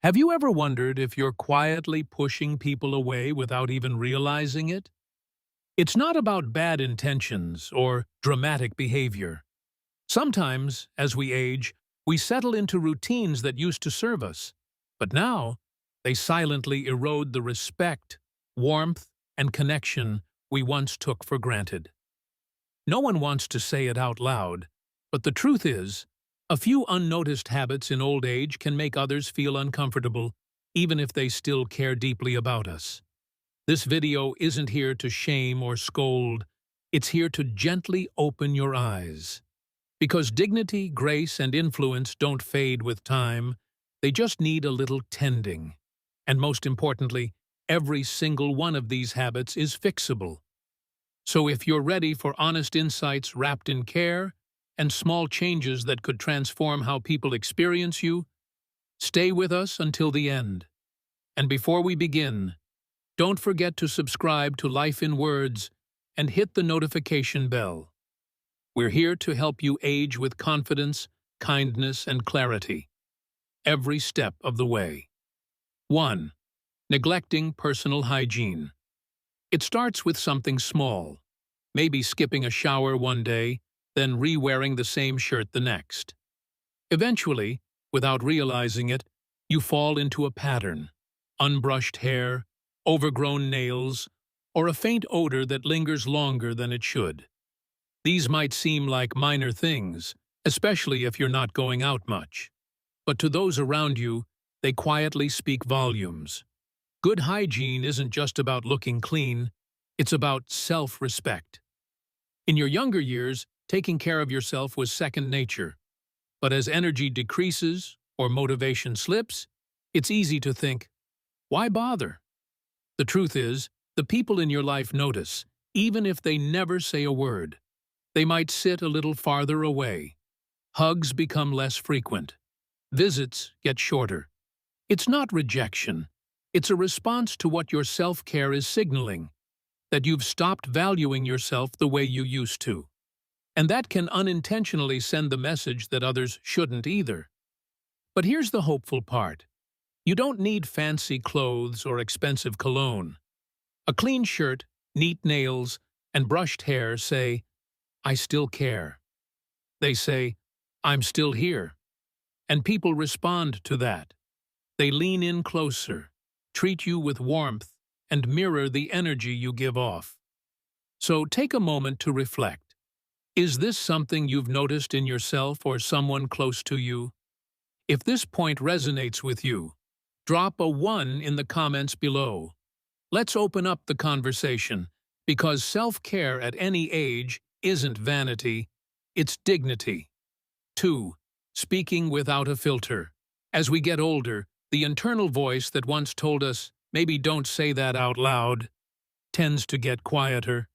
Have you ever wondered if you're quietly pushing people away without even realizing it? It's not about bad intentions or dramatic behavior. Sometimes, as we age, we settle into routines that used to serve us, but now they silently erode the respect, warmth, and connection we once took for granted. No one wants to say it out loud, but the truth is, a few unnoticed habits in old age can make others feel uncomfortable, even if they still care deeply about us. This video isn't here to shame or scold, it's here to gently open your eyes. Because dignity, grace, and influence don't fade with time, they just need a little tending. And most importantly, every single one of these habits is fixable. So if you're ready for honest insights wrapped in care, and small changes that could transform how people experience you, stay with us until the end. And before we begin, don't forget to subscribe to Life in Words and hit the notification bell. We're here to help you age with confidence, kindness, and clarity, every step of the way. 1. Neglecting personal hygiene. It starts with something small, maybe skipping a shower one day, then re-wearing the same shirt the next. Eventually, without realizing it, you fall into a pattern: unbrushed hair, overgrown nails, or a faint odor that lingers longer than it should. These might seem like minor things, especially if you're not going out much. But to those around you, they quietly speak volumes. Good hygiene isn't just about looking clean, it's about self-respect. In your younger years, taking care of yourself was second nature. But as energy decreases or motivation slips, it's easy to think, why bother? The truth is, the people in your life notice, even if they never say a word. They might sit a little farther away. Hugs become less frequent. Visits get shorter. It's not rejection. It's a response to what your self-care is signaling, that you've stopped valuing yourself the way you used to. And that can unintentionally send the message that others shouldn't either. But here's the hopeful part. You don't need fancy clothes or expensive cologne. A clean shirt, neat nails, and brushed hair say, I still care. They say, I'm still here. And people respond to that. They lean in closer, treat you with warmth, and mirror the energy you give off. So take a moment to reflect. Is this something you've noticed in yourself or someone close to you? If this point resonates with you, drop a 1 in the comments below. Let's open up the conversation, because self-care at any age isn't vanity, it's dignity. 2. Speaking without a filter. As we get older, the internal voice that once told us, maybe don't say that out loud, tends to get quieter.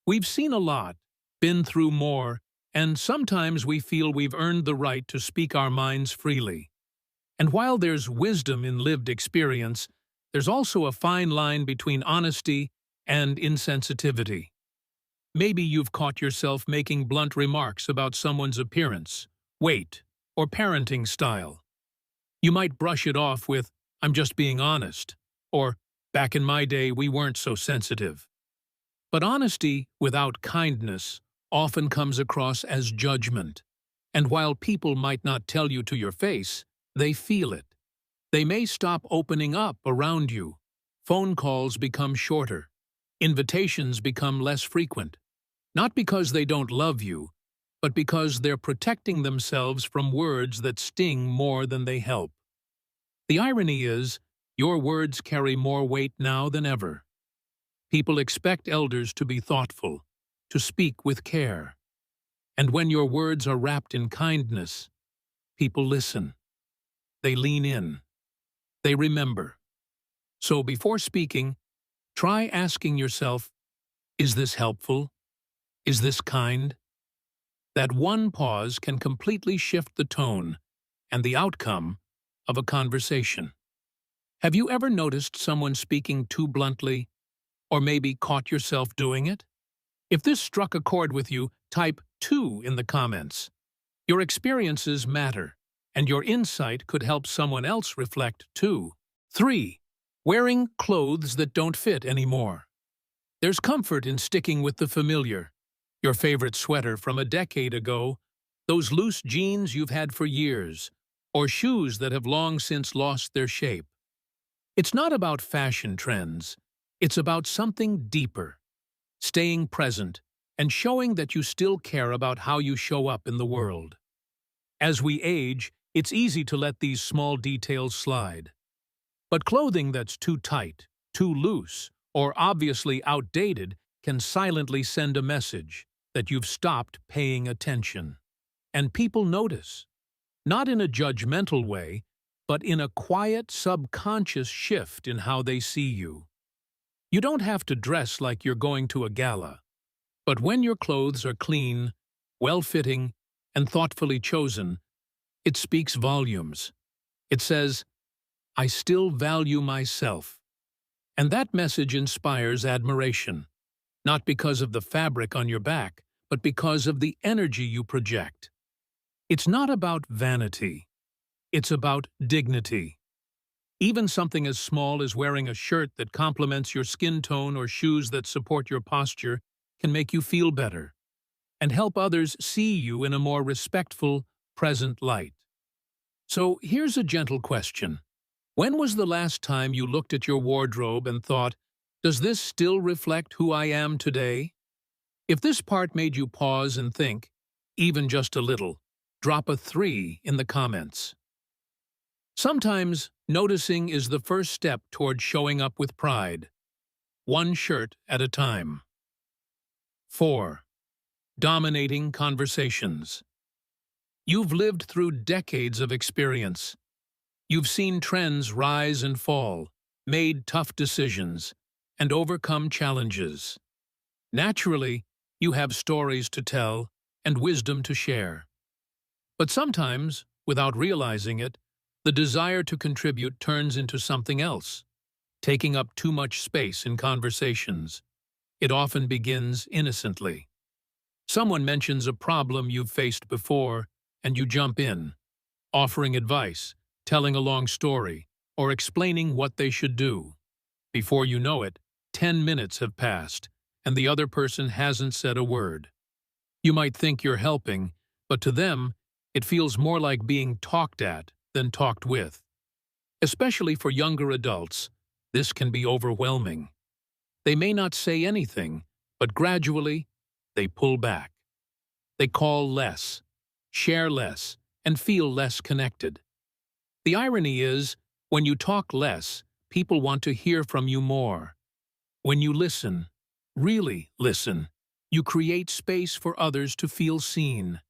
We've seen a lot, been through more, and sometimes we feel we've earned the right to speak our minds freely. And while there's wisdom in lived experience, there's also a fine line between honesty and insensitivity. Maybe you've caught yourself making blunt remarks about someone's appearance, weight, or parenting style. You might brush it off with, I'm just being honest, or back in my day we weren't so sensitive. But honesty without kindness often comes across as judgment. And while people might not tell you to your face, they feel it. They may stop opening up around you. Phone calls become shorter. Invitations become less frequent. Not because they don't love you, but because they're protecting themselves from words that sting more than they help. The irony is, your words carry more weight now than ever. People expect elders to be thoughtful, to speak with care. And when your words are wrapped in kindness, people listen. They lean in. They remember. So before speaking, try asking yourself, is this helpful? Is this kind? That one pause can completely shift the tone and the outcome of a conversation. Have you ever noticed someone speaking too bluntly, or maybe caught yourself doing it? If this struck a chord with you, type 2 in the comments. Your experiences matter, and your insight could help someone else reflect too. 3. Wearing clothes that don't fit anymore. There's comfort in sticking with the familiar. Your favorite sweater from a decade ago, those loose jeans you've had for years, or shoes that have long since lost their shape. It's not about fashion trends. It's about something deeper. Staying present and showing that you still care about how you show up in the world. As we age, it's easy to let these small details slide. But clothing that's too tight, too loose, or obviously outdated can silently send a message that you've stopped paying attention. And people notice. Not in a judgmental way, but in a quiet, subconscious shift in how they see you. You don't have to dress like you're going to a gala, but when your clothes are clean, well-fitting, and thoughtfully chosen, it speaks volumes. It says, "I still value myself." And that message inspires admiration, not because of the fabric on your back, but because of the energy you project. It's not about vanity. It's about dignity. Even something as small as wearing a shirt that complements your skin tone or shoes that support your posture can make you feel better and help others see you in a more respectful, present light. So here's a gentle question. When was the last time you looked at your wardrobe and thought, does this still reflect who I am today? If this part made you pause and think, even just a little, drop a 3 in the comments. Sometimes, noticing is the first step toward showing up with pride. One shirt at a time. 4. Dominating conversations. You've lived through decades of experience. You've seen trends rise and fall, made tough decisions, and overcome challenges. Naturally, you have stories to tell and wisdom to share. But sometimes, without realizing it, the desire to contribute turns into something else, taking up too much space in conversations. It often begins innocently. Someone mentions a problem you've faced before, and you jump in, offering advice, telling a long story, or explaining what they should do. Before you know it, 10 minutes have passed, and the other person hasn't said a word. You might think you're helping, but to them, it feels more like being talked at than talked with. Especially for younger adults, this can be overwhelming. They may not say anything, but gradually, they pull back. They call less, share less, and feel less connected. The irony is, when you talk less, people want to hear from you more. When you listen, really listen, you create space for others to feel seen.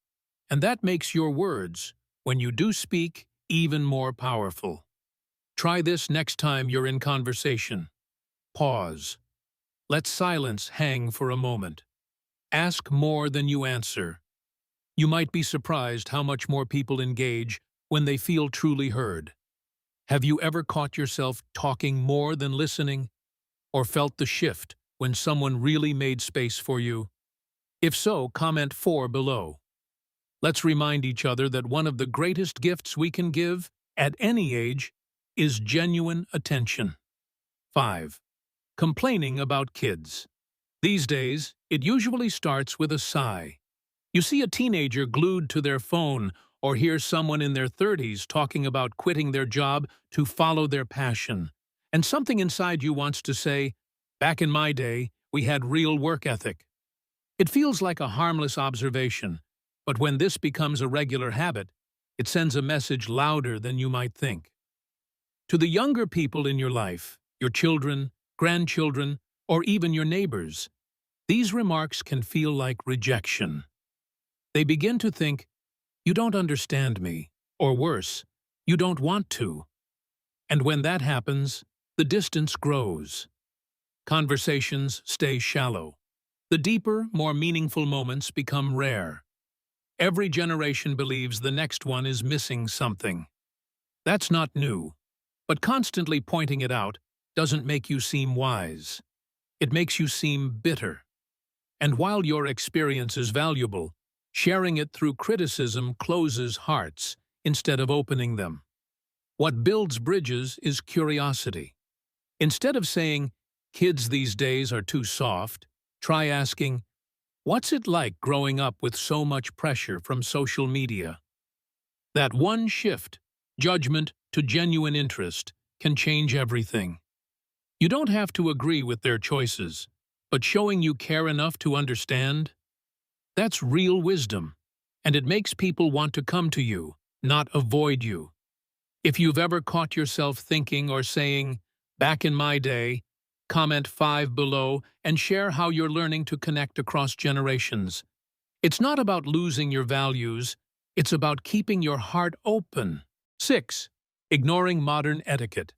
And that makes your words, when you do speak, even more powerful. Try this next time you're in conversation. Pause. Let silence hang for a moment. Ask more than you answer. You might be surprised how much more people engage when they feel truly heard. Have you ever caught yourself talking more than listening? Or felt the shift when someone really made space for you? If so, comment 4 below. Let's remind each other that one of the greatest gifts we can give, at any age, is genuine attention. 5. Complaining about kids. These days, it usually starts with a sigh. You see a teenager glued to their phone or hear someone in their 30s talking about quitting their job to follow their passion. And something inside you wants to say, back in my day, we had real work ethic. It feels like a harmless observation, but when this becomes a regular habit, it sends a message louder than you might think. To the younger people in your life, your children, grandchildren, or even your neighbors, these remarks can feel like rejection. They begin to think, you don't understand me, or worse, you don't want to. And when that happens, the distance grows. Conversations stay shallow. The deeper, more meaningful moments become rare. Every generation believes the next one is missing something. That's not new, but constantly pointing it out doesn't make you seem wise. It makes you seem bitter. And while your experience is valuable, sharing it through criticism closes hearts, instead of opening them. What builds bridges is curiosity. Instead of saying, "Kids these days are too soft," try asking, "What's it like growing up with so much pressure from social media?" That one shift, judgment to genuine interest, can change everything. You don't have to agree with their choices, but showing you care enough to understand, that's real wisdom, and it makes people want to come to you, not avoid you. If you've ever caught yourself thinking or saying, "Back in my day," comment 5 below and share how you're learning to connect across generations. It's not about losing your values, it's about keeping your heart open. 6. Ignoring modern etiquette.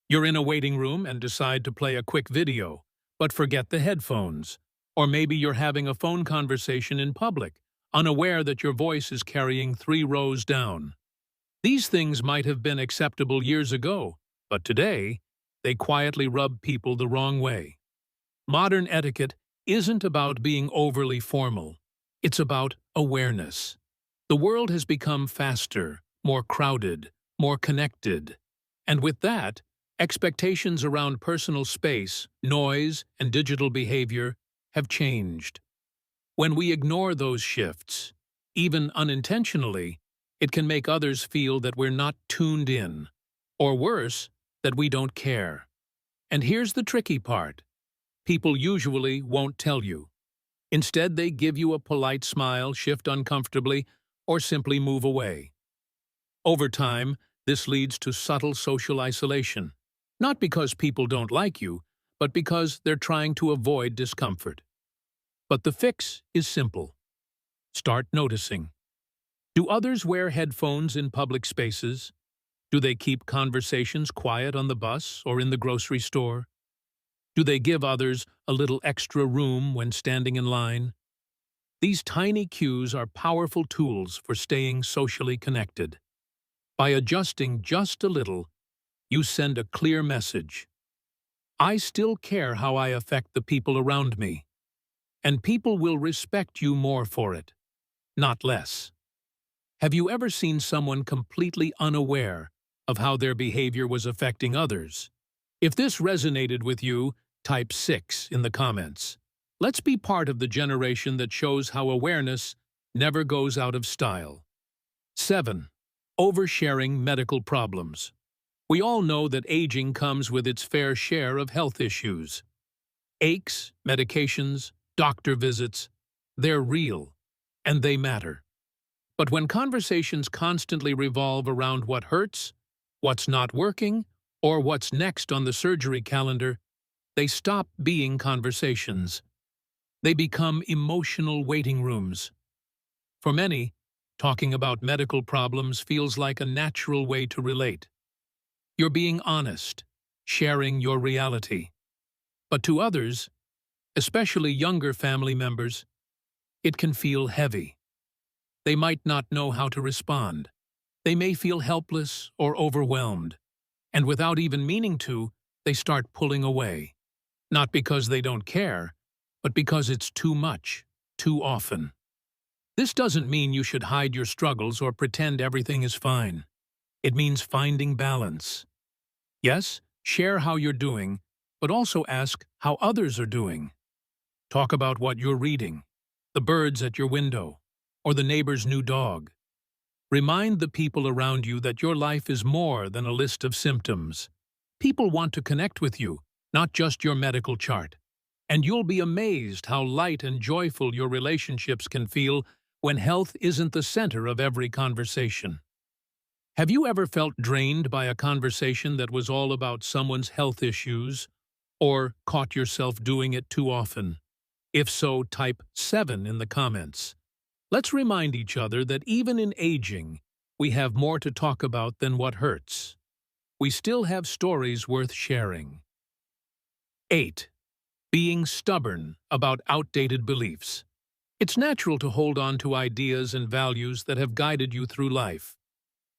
You're in a waiting room and decide to play a quick video, but forget the headphones. Or maybe you're having a phone conversation in public, unaware that your voice is carrying 3 rows down. These things might have been acceptable years ago, but today, they quietly rub people the wrong way. Modern etiquette isn't about being overly formal. It's about awareness. The world has become faster, more crowded, more connected. And with that, expectations around personal space, noise, and digital behavior have changed. When we ignore those shifts, even unintentionally, it can make others feel that we're not tuned in, or worse, that we don't care. And here's the tricky part. People usually won't tell you. Instead, they give you a polite smile, shift uncomfortably, or simply move away. Over time, this leads to subtle social isolation, not because people don't like you, but because they're trying to avoid discomfort. But the fix is simple. Start noticing. Do others wear headphones in public spaces? Do they keep conversations quiet on the bus or in the grocery store? Do they give others a little extra room when standing in line? These tiny cues are powerful tools for staying socially connected. By adjusting just a little, you send a clear message. I still care how I affect the people around me, and people will respect you more for it, not less. Have you ever seen someone completely unaware of how their behavior was affecting others? If this resonated with you, type 6 in the comments. Let's be part of the generation that shows how awareness never goes out of style. 7. Oversharing medical problems. We all know that aging comes with its fair share of health issues. Aches, medications, doctor visits, they're real, and they matter. But when conversations constantly revolve around what hurts, what's not working, or what's next on the surgery calendar, they stop being conversations. They become emotional waiting rooms. For many, talking about medical problems feels like a natural way to relate. You're being honest, sharing your reality. But to others, especially younger family members, it can feel heavy. They might not know how to respond. They may feel helpless or overwhelmed, and without even meaning to, they start pulling away. Not because they don't care, but because it's too much, too often. This doesn't mean you should hide your struggles or pretend everything is fine. It means finding balance. Yes, share how you're doing, but also ask how others are doing. Talk about what you're reading, the birds at your window, or the neighbor's new dog. Remind the people around you that your life is more than a list of symptoms. People want to connect with you, not just your medical chart. And you'll be amazed how light and joyful your relationships can feel when health isn't the center of every conversation. Have you ever felt drained by a conversation that was all about someone's health issues, or caught yourself doing it too often? If so, type 7 in the comments. Let's remind each other that even in aging, we have more to talk about than what hurts. We still have stories worth sharing. 8. Being stubborn about outdated beliefs. It's natural to hold on to ideas and values that have guided you through life.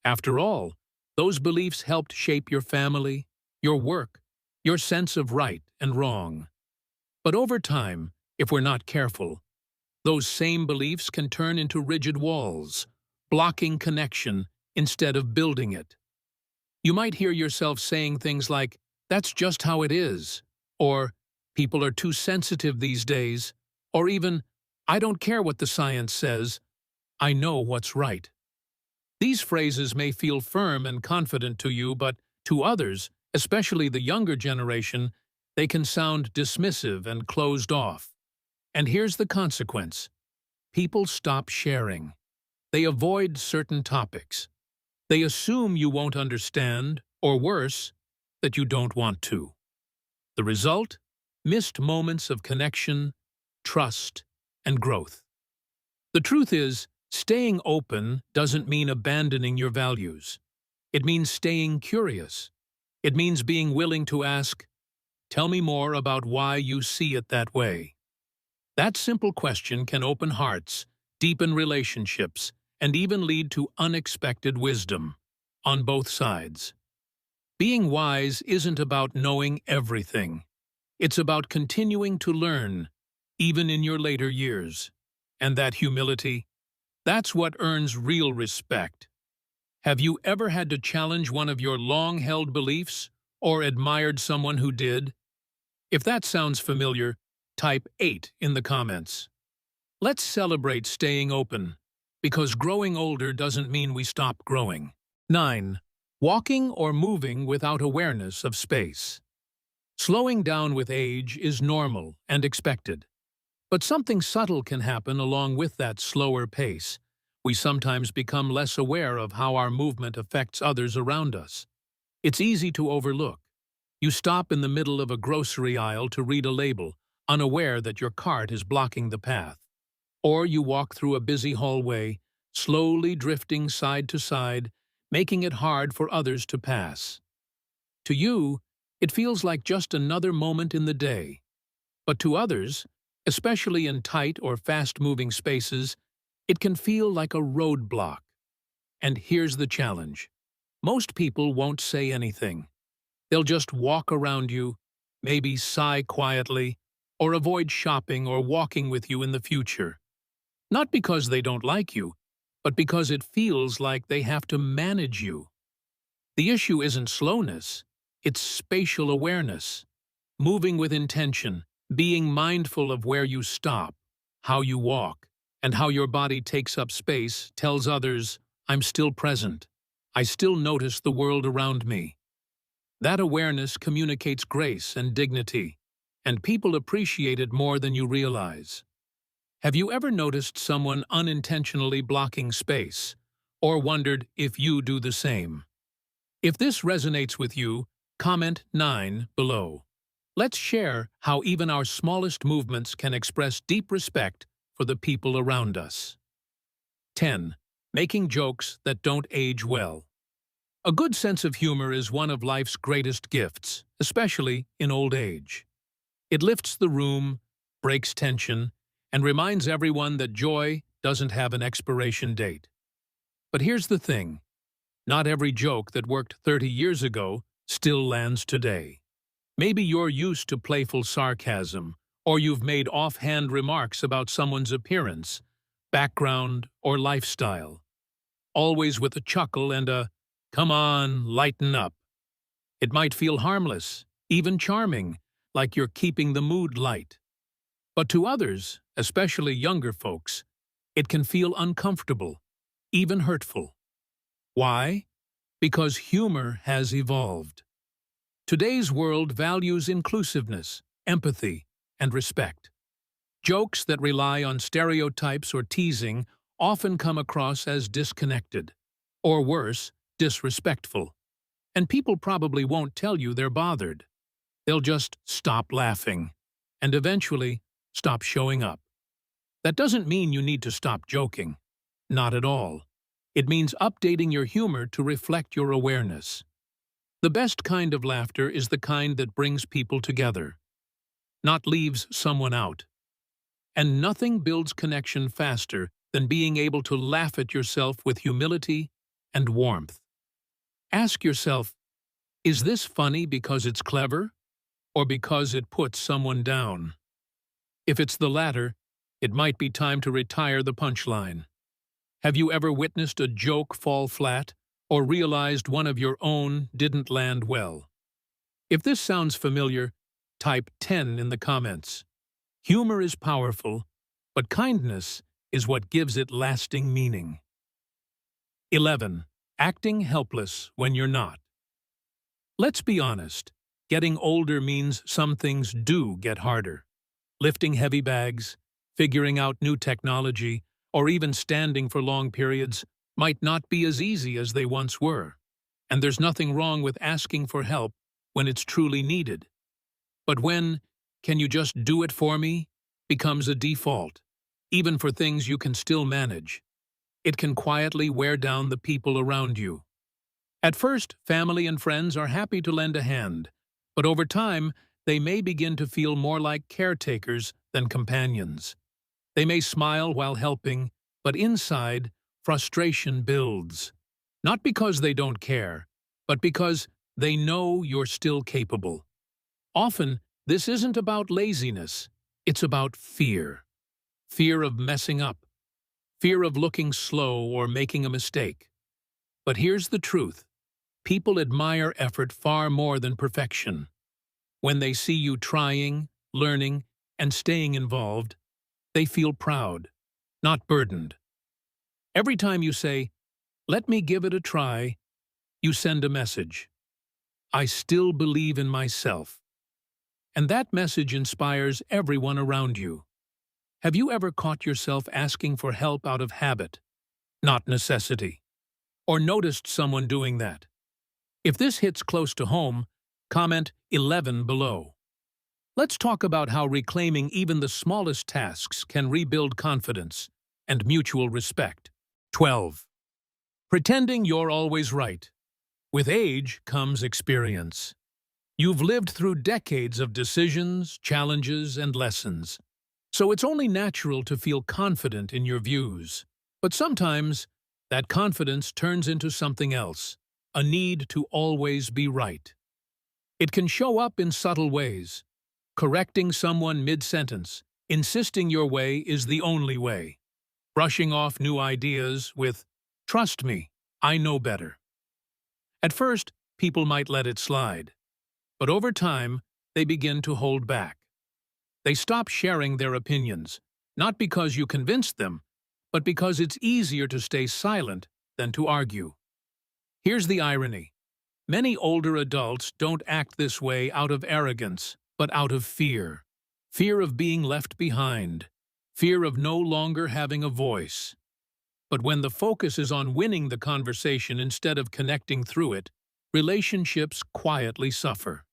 After all, those beliefs helped shape your family, your work, your sense of right and wrong. But over time, if we're not careful, those same beliefs can turn into rigid walls, blocking connection instead of building it. You might hear yourself saying things like, "That's just how it is," or "People are too sensitive these days," or even, "I don't care what the science says, I know what's right." These phrases may feel firm and confident to you, but to others, especially the younger generation, they can sound dismissive and closed off. And here's the consequence. People stop sharing. They avoid certain topics. They assume you won't understand, or worse, that you don't want to. The result? Missed moments of connection, trust, and growth. The truth is, staying open doesn't mean abandoning your values. It means staying curious. It means being willing to ask, "Tell me more about why you see it that way." That simple question can open hearts, deepen relationships, and even lead to unexpected wisdom on both sides. Being wise isn't about knowing everything. It's about continuing to learn, even in your later years. And that humility, that's what earns real respect. Have you ever had to challenge one of your long-held beliefs or admired someone who did? If that sounds familiar, type 8 in the comments. Let's celebrate staying open, because growing older doesn't mean we stop growing. 9. Walking or moving without awareness of space. Slowing down with age is normal and expected. But something subtle can happen along with that slower pace. We sometimes become less aware of how our movement affects others around us. It's easy to overlook. You stop in the middle of a grocery aisle to read a label, unaware that your cart is blocking the path. Or you walk through a busy hallway, slowly drifting side to side, making it hard for others to pass. To you, it feels like just another moment in the day. But to others, especially in tight or fast-moving spaces, it can feel like a roadblock. And here's the challenge. Most people won't say anything. They'll just walk around you, maybe sigh quietly, or avoid shopping or walking with you in the future. Not because they don't like you, but because it feels like they have to manage you. The issue isn't slowness, it's spatial awareness. Moving with intention, being mindful of where you stop, how you walk, and how your body takes up space tells others, "I'm still present. I still notice the world around me." That awareness communicates grace and dignity, and people appreciate it more than you realize. Have you ever noticed someone unintentionally blocking space, or wondered if you do the same? If this resonates with you, comment 9 below. Let's share how even our smallest movements can express deep respect for the people around us. 10. Making jokes that don't age well. A good sense of humor is one of life's greatest gifts, especially in old age. It lifts the room, breaks tension, and reminds everyone that joy doesn't have an expiration date. But here's the thing. Not every joke that worked 30 years ago still lands today. Maybe you're used to playful sarcasm, or you've made offhand remarks about someone's appearance, background, or lifestyle. Always with a chuckle and a, "Come on, lighten up." It might feel harmless, even charming, like you're keeping the mood light. But to others, especially younger folks, it can feel uncomfortable, even hurtful. Why? Because humor has evolved. Today's world values inclusiveness, empathy, and respect. Jokes that rely on stereotypes or teasing often come across as disconnected, or worse, disrespectful. And people probably won't tell you they're bothered. They'll just stop laughing, and eventually stop showing up. That doesn't mean you need to stop joking. Not at all. It means updating your humor to reflect your awareness. The best kind of laughter is the kind that brings people together, not leaves someone out. And nothing builds connection faster than being able to laugh at yourself with humility and warmth. Ask yourself, is this funny because it's clever, or because it puts someone down? If it's the latter, it might be time to retire the punchline. Have you ever witnessed a joke fall flat or realized one of your own didn't land well. If this sounds familiar, type 10 in the comments. Humor is powerful, but kindness is what gives it lasting meaning. 11. Acting helpless when you're not. Let's be honest. Getting older means some things do get harder. Lifting heavy bags, figuring out new technology, or even standing for long periods might not be as easy as they once were. And there's nothing wrong with asking for help when it's truly needed. But when, "Can you just do it for me?" becomes a default, even for things you can still manage, it can quietly wear down the people around you. At first, family and friends are happy to lend a hand, but over time, they may begin to feel more like caretakers than companions. They may smile while helping, but inside, frustration builds. Not because they don't care, but because they know you're still capable. Often, this isn't about laziness, it's about fear. Fear of messing up. Fear of looking slow or making a mistake. But here's the truth. People admire effort far more than perfection. When they see you trying, learning, and staying involved, they feel proud, not burdened. Every time you say, "Let me give it a try," you send a message. I still believe in myself. And that message inspires everyone around you. Have you ever caught yourself asking for help out of habit, not necessity? Or noticed someone doing that? If this hits close to home, comment 11 below. Let's talk about how reclaiming even the smallest tasks can rebuild confidence and mutual respect. 12. Pretending you're always right. With age comes experience. You've lived through decades of decisions, challenges, and lessons, so it's only natural to feel confident in your views. But sometimes, that confidence turns into something else, a need to always be right. It can show up in subtle ways. Correcting someone mid-sentence, insisting your way is the only way. Brushing off new ideas with, "Trust me, I know better." At first, people might let it slide. But over time, they begin to hold back. They stop sharing their opinions, not because you convinced them, but because it's easier to stay silent than to argue. Here's the irony. Many older adults don't act this way out of arrogance, but out of fear. Fear of being left behind. Fear of no longer having a voice. But when the focus is on winning the conversation instead of connecting through it, relationships quietly suffer.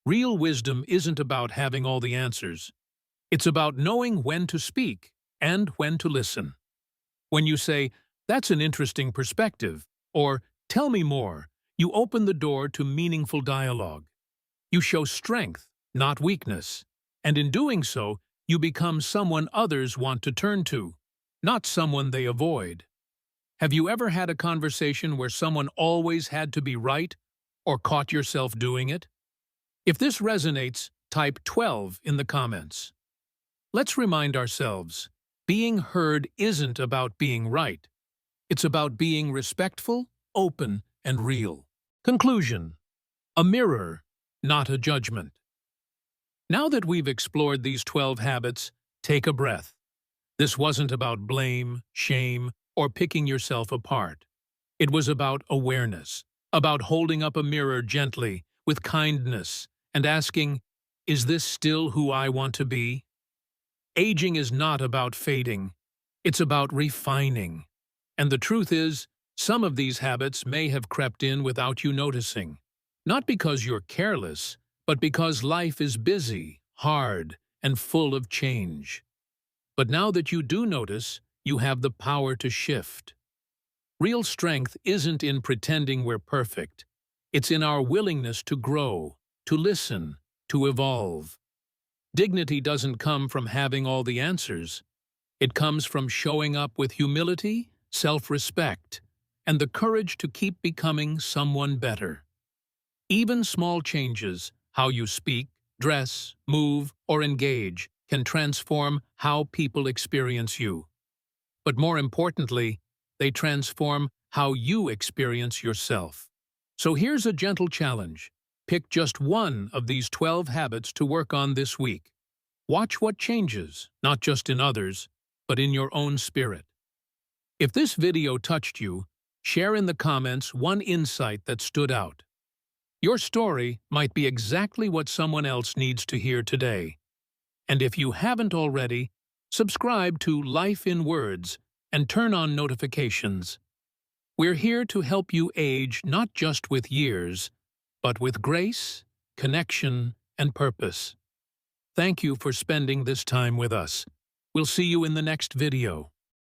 Real wisdom isn't about having all the answers. It's about knowing when to speak and when to listen. When you say, "That's an interesting perspective," or "Tell me more," you open the door to meaningful dialogue. You show strength, not weakness, and in doing so, you become someone others want to turn to, not someone they avoid. Have you ever had a conversation where someone always had to be right, or caught yourself doing it? If this resonates, type 12 in the comments. Let's remind ourselves, being heard isn't about being right. It's about being respectful, open, and real. Conclusion: a mirror, not a judgment. Now that we've explored these 12 habits, take a breath. This wasn't about blame, shame, or picking yourself apart. It was about awareness, about holding up a mirror gently, with kindness, and asking, "Is this still who I want to be?" Aging is not about fading. It's about refining. And the truth is, some of these habits may have crept in without you noticing. Not because you're careless, but because life is busy, hard, and full of change. But now that you do notice, you have the power to shift. Real strength isn't in pretending we're perfect. It's in our willingness to grow, to listen, to evolve. Dignity doesn't come from having all the answers. It comes from showing up with humility, self-respect, and the courage to keep becoming someone better. Even small changes, how you speak, dress, move, or engage, can transform how people experience you. But more importantly, they transform how you experience yourself. So here's a gentle challenge. Pick just one of these 12 habits to work on this week. Watch what changes, not just in others, but in your own spirit. If this video touched you, share in the comments one insight that stood out. Your story might be exactly what someone else needs to hear today. And if you haven't already, subscribe to Life in Words and turn on notifications. We're here to help you age not just with years, but with grace, connection, and purpose. Thank you for spending this time with us. We'll see you in the next video.